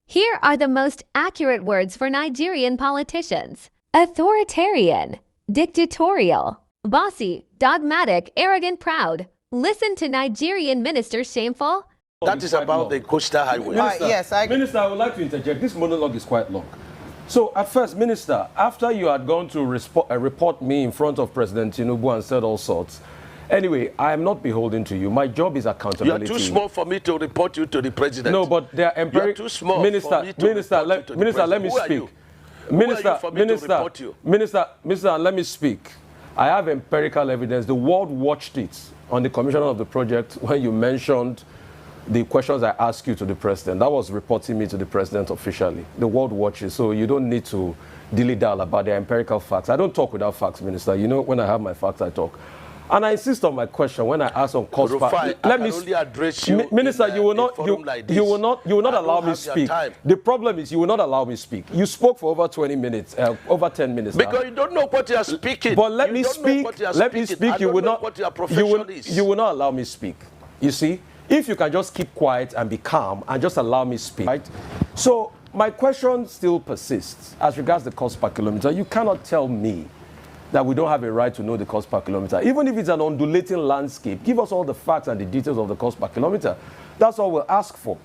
Here are the most accurate words for Nigerian politicians: authoritarian, dictatorial, bossy, dogmatic, arrogant, proud. Listen to Nigerian minister shameful. That is about the coastal highway. Minister, yes, Minister, I would like to interject. This monologue is quite long. So, at first, Minister, after you had gone to report me in front of President Tinubu and said all sorts, anyway, I am not beholden to you. My job is accountability. You are too small for me to report you to the president. No, but they are You are too small Minister, for me to Minister, report you to the Minister, let me president. speak. Who are you for me to report you? Minister, let me speak. I have empirical evidence. The world watched it on the commissioner of the project when you mentioned the questions I asked you to the president. That was reporting me to the president officially. The world watches, so you don't need to dilly-dally about the empirical facts. I don't talk without facts, Minister. You know, when I have my facts, I talk. And I insist on my question when I ask on cost. Let me only address you. Minister, you will not allow me speak. The problem is you will not allow me speak. You spoke for over 20 minutes, over 10 minutes. Because you don't know what you are speaking. But let me speak. Let me speak. You will not. What your profession is. You will not allow me speak. You see, if you can just keep quiet and be calm and just allow me speak, right? So my question still persists as regards the cost per kilometer. You cannot tell me that we don't have a right to know the cost per kilometer. Even if it's an undulating landscape, give us all the facts and the details of the cost per kilometer. That's all we'll ask for.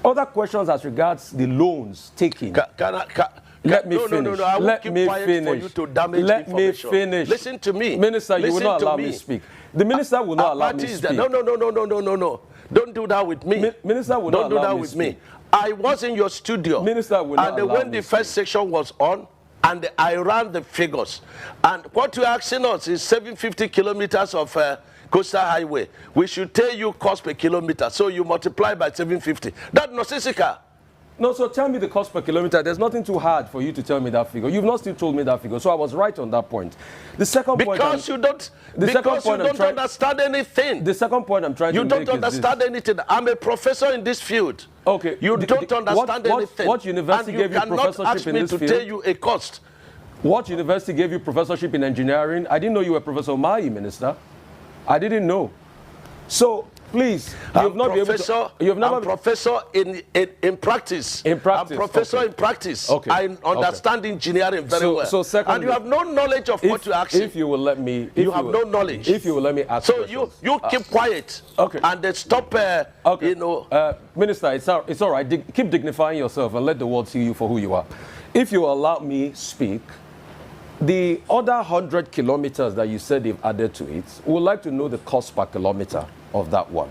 Other questions as regards the loans taken. Let me finish. Let me finish. Let me finish. Listen to me. Minister, you will not allow me speak. The minister will not allow me speak. No. Don't do that with me. Minister will not allow me speak. Don't do that with me. I was in your studio. Minister will not allow me speak. And when the first section was on, and I ran the figures. And what you're asking us is 750 kilometers of coastal highway. We should tell you cost per kilometer. So you multiply by 750. That's nonsensical. No, so tell me the cost per kilometer. There's nothing too hard for you to tell me that figure. You've not still told me that figure. So I was right on that point. The second point... Because you don't understand anything. The second point I'm trying to make is You don't understand anything. I'm a professor in this field. Okay. You don't understand anything. What university gave you professorship in this field? And you cannot ask me to tell you a cost. What university gave you professorship in engineering? I didn't know you were Professor Mai, Minister. I didn't know. So... Please, I'm professor in practice. In practice. I'm professor in practice. Okay. I understand engineering very well. So secondly, and you have no knowledge of what you're asking. If you will let me... You have no knowledge. If you will let me ask So you keep quiet. Okay. And then stop, okay. you know... Minister, it's all right. Keep dignifying yourself and let the world see you for who you are. If you allow me speak, the other 100 kilometers that you said they've added to it, we would like to know the cost per kilometer of that one.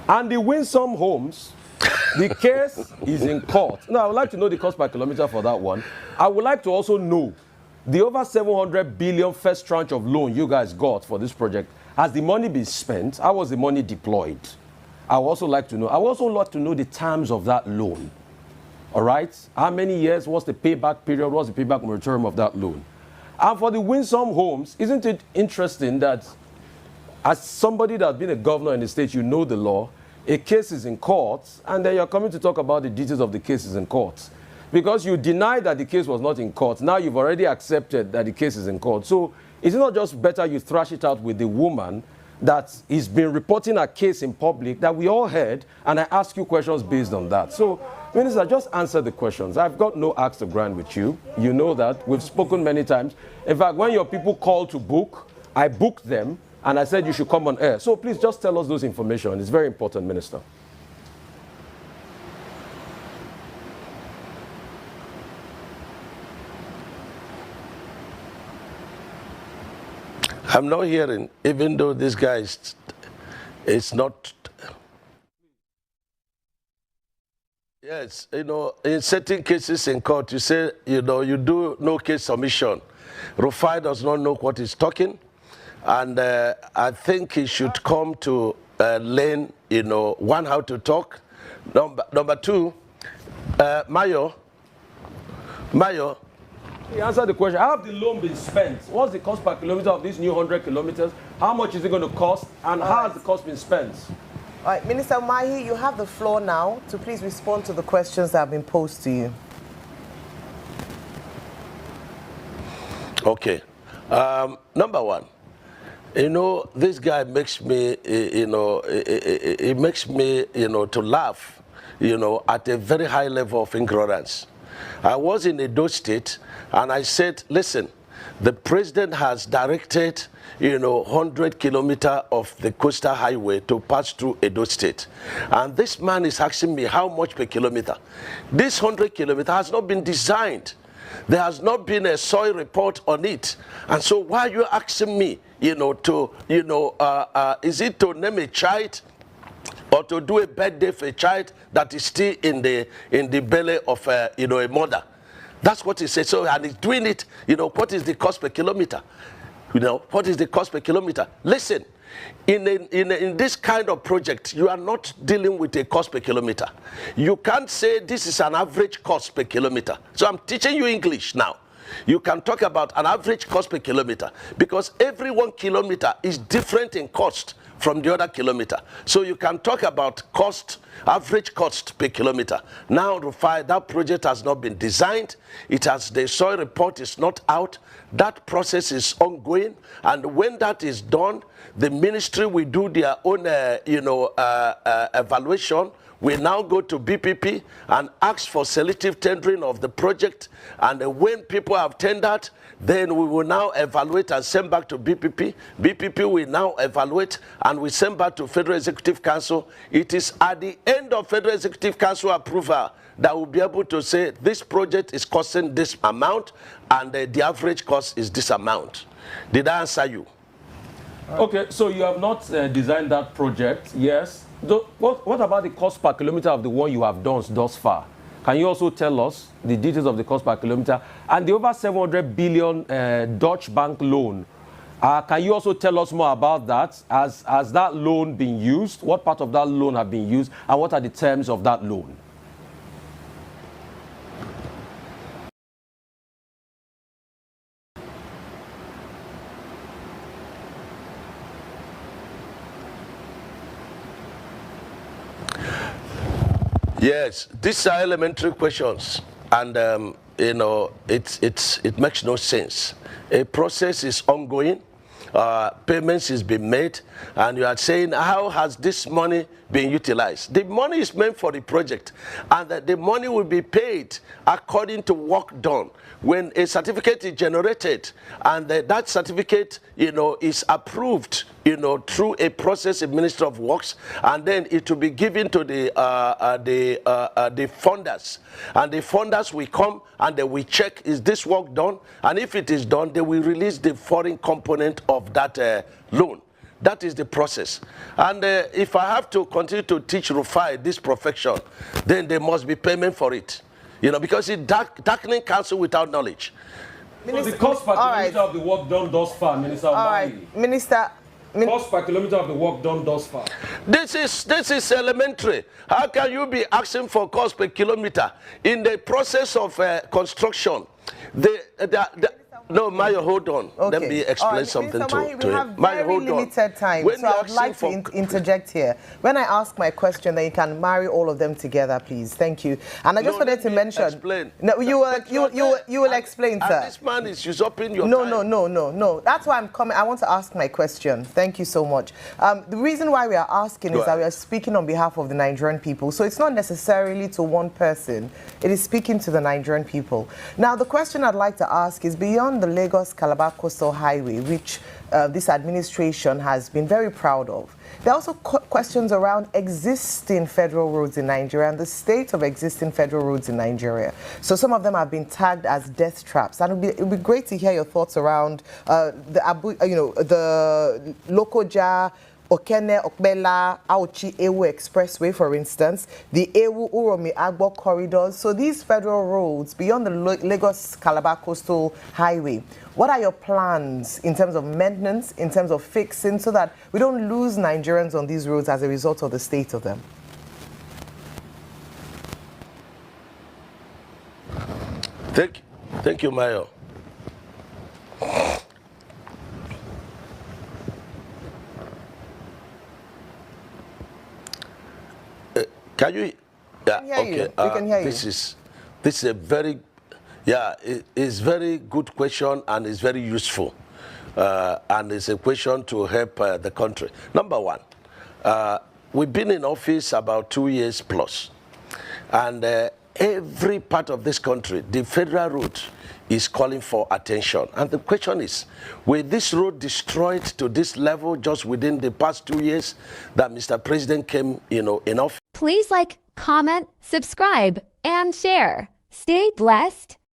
And the Winsome Homes, the case is in court. Now, I would like to know the cost per kilometer for that one. I would like to also know the over 700 billion first tranche of loan you guys got for this project. Has the money been spent? How was the money deployed? I would also like to know. I would also like to know the terms of that loan. All right? How many years? What's the payback period? What's the payback moratorium of that loan? And for the Winsome Homes, isn't it interesting that as somebody that's been a governor in the state, you know the law, a case is in court, and then you're coming to talk about the details of the cases in court. Because you denied that the case was not in court. Now you've already accepted that the case is in court. So is it not just better you thrash it out with the woman that has been reporting a case in public that we all heard, and I ask you questions based on that? So, Minister, just answer the questions. I've got no axe to grind with you. You know that. We've spoken many times. In fact, when your people called to book, I booked them, and I said you should come on air. So please just tell us those information. It's very important, Minister. I'm not hearing, even though this guy is not... Yes, you know, in certain cases in court, you say, you know, you do no case submission. Rufai does not know what he's talking. And I think he should come to learn, you know, one, how to talk. Number two, Mayo. Answer the question. How have the loan been spent? What's the cost per kilometer of these new 100 kilometers? How much is it going to cost? And how has the cost been spent? All right, Minister Mahi, you have the floor now to please respond to the questions that have been posed to you. Okay. Number one, you know, this guy makes me, it makes me, to laugh. at a very high level of ignorance. I was in Edo State, and I said, listen, the president has directed, 100 kilometers of the coastal highway to pass through Edo State. And this man is asking me how much per kilometer. This 100 kilometers has not been designed. There has not been a soil report on it. And so why are you asking me, is it to name a child or to do a birthday for a child that is still in the belly of, a mother? That's what he said. So, and he's doing it, what is the cost per kilometer? What is the cost per kilometer? Listen, in this kind of project, you are not dealing with a cost per kilometer. You can't say this is an average cost per kilometer. So I'm teaching you English now. You can talk about an average cost per kilometer because every 1 kilometer is different in cost from the other kilometer. So you can talk about cost, average cost per kilometer. Now, Rufai, that project has not been designed. The soil report is not out. That process is ongoing. And when that is done, the ministry will do their own, evaluation. We now go to BPP and ask for selective tendering of the project. And when people have tendered, then we will now evaluate and send back to BPP. BPP will now evaluate and we send back to Federal Executive Council. It is at the end of Federal Executive Council approval that will be able to say this project is costing this amount and the average cost is this amount. Did I answer you? Okay, so you have not designed that project, yes. What about the cost per kilometer of the one you have done thus far? Can you also tell us the details of the cost per kilometer and the over 700 billion Dutch bank loan? Can you also tell us more about that? Has that loan been used? What part of that loan have been used? And what are the terms of that loan? Yes, these are elementary questions, and it makes no sense. A process is ongoing, payments is being made, and you are saying, how has this money been utilized? The money is meant for the project, and the money will be paid according to work done. When a certificate is generated, and that certificate, is approved, through a process in Ministry of Works, and then it will be given to the funders, and the funders will come and they will check, is this work done? And if it is done, they will release the foreign component of that loan. That is the process. And if I have to continue to teach Rufai this profession, then there must be payment for it. Because it's darkening counsel without knowledge. So the cost per kilometer of the work done thus far, Minister Minister. Cost per kilometer of the work done thus far. This is elementary. How can you be asking for cost per kilometer in the process of construction? No, Mayo, hold on. Okay. Let me explain something to him. We have very limited time, so I would like to interject here. When I ask my question, then you can marry all of them together, please. Thank you. And I just wanted to mention. Explain. No, you will explain, sir. This man is usurping your time. No. That's why I'm coming. I want to ask my question. Thank you so much. The reason why we are asking is that we are speaking on behalf of the Nigerian people. So it's not necessarily to one person. It is speaking to the Nigerian people. Now, the question I'd like to ask is beyond the Lagos-Calabar Coastal Highway, which this administration has been very proud of. There are also questions around existing federal roads in Nigeria and the state of existing federal roads in Nigeria. So some of them have been tagged as death traps. And it would be great to hear your thoughts around the Lokoja, Okene, Okbela, Auchi, Ewu Expressway, for instance, the Ewu, Uromi, Agbo corridors. So these federal roads beyond the Lagos-Calabar Coastal Highway, what are your plans in terms of maintenance, in terms of fixing, so that we don't lose Nigerians on these roads as a result of the state of them? Thank you, Mayo. Can you? Yeah, okay. We can hear you. This is a very, it's very good question and it's very useful, and it's a question to help the country. Number one, we've been in office about 2 years plus, And every part of this country, the federal route is calling for attention. And the question is, will this road destroyed to this level just within the past 2 years that Mr. President came, in office? Please like, comment, subscribe, and share. Stay blessed.